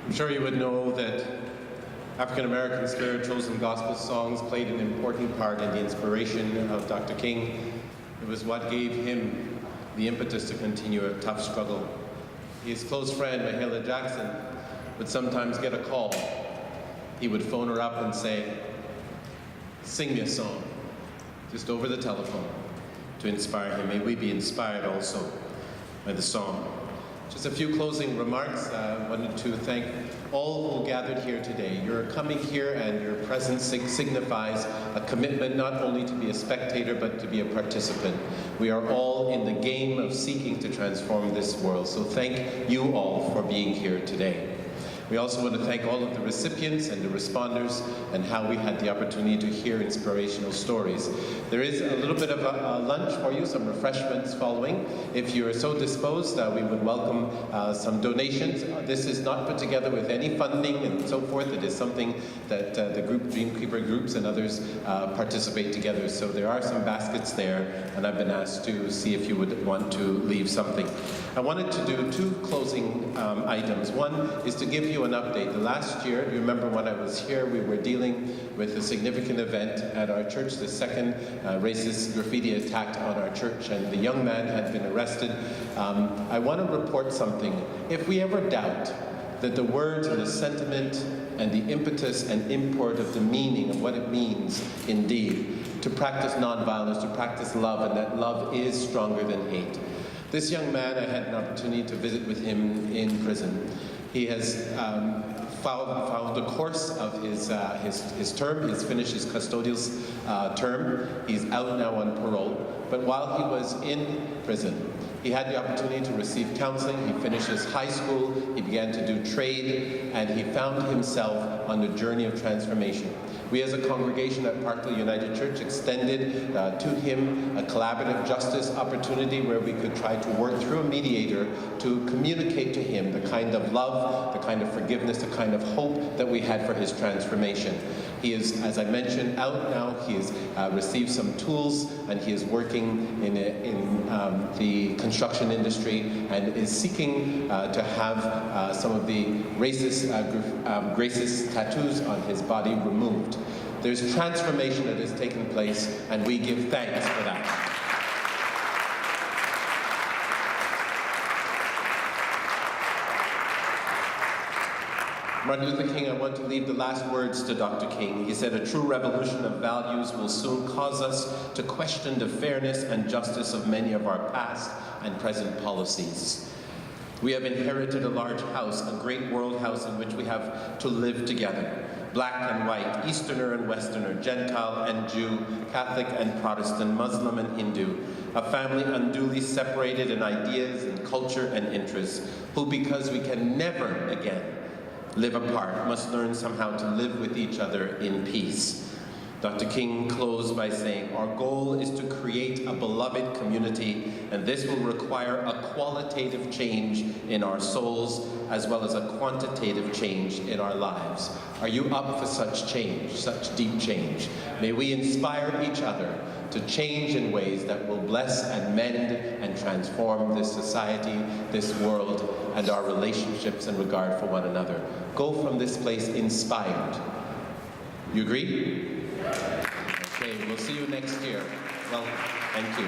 I'm sure you would know that African American spirituals and gospel songs played an important part in the inspiration of Dr. King. It was what gave him the impetus to continue a tough struggle. His close friend, Mahalia Jackson, would sometimes get a call. He would phone her up and say, "Sing me a song," just over the telephone, to inspire him. May we be inspired also by the song. Just a few closing remarks. I wanted to thank all who gathered here today. Your coming here and your presence signifies a commitment not only to be a spectator, but to be a participant. We are all in the game of seeking to transform this world. So thank you all for being here today. We also want to thank all of the recipients and the responders and how we had the opportunity to hear inspirational stories. There is a little bit of a lunch for you, some refreshments following. If you are so disposed, we would welcome some donations. This is not put together with any funding and so forth. It is something that the group, Dreamkeeper groups and others participate together. So there are some baskets there, and I've been asked to see if you would want to leave something. I wanted to do two closing items. One is to give you an update. The last year, you remember when I was here, we were dealing with a significant event at our church, the second racist graffiti attack on our church, and the young man had been arrested. I want to report something. If we ever doubt that the words and the sentiment and the impetus and import of the meaning of what it means indeed to practice nonviolence, to practice love, and that love is stronger than hate. This young man, I had an opportunity to visit with him in prison. He has followed the course of his term. He's finished his custodial term. He's out now on parole. But while he was in prison, he had the opportunity to receive counseling. He finished his high school. He began to do trade, and he found himself on the journey of transformation. We as a congregation at Parkdale United Church extended to him a collaborative justice opportunity where we could try to work through a mediator to communicate to him the kind of love, the kind of forgiveness, the kind of hope that we had for his transformation. He is, as I mentioned, out now. He has received some tools, and he is working in the construction industry and is seeking to have some of the racist tattoos on his body removed. There's transformation that has taken place, and we give thanks for that. Martin Luther King, I want to leave the last words to Dr. King. He said, "A true revolution of values will soon cause us to question the fairness and justice of many of our past and present policies. We have inherited a large house, a great world house in which we have to live together. Black and white, Easterner and Westerner, Gentile and Jew, Catholic and Protestant, Muslim and Hindu, a family unduly separated in ideas and culture and interests, who, because we can never again live apart, must learn somehow to live with each other in peace." Dr. King closed by saying, "Our goal is to create a beloved community, and this will require a qualitative change in our souls as well as a quantitative change in our lives." Are you up for such change, such deep change? May we inspire each other to change in ways that will bless and mend and transform this society, this world, and our relationships and regard for one another. Go from this place inspired. You agree? Okay, we'll see you next year. Well, thank you.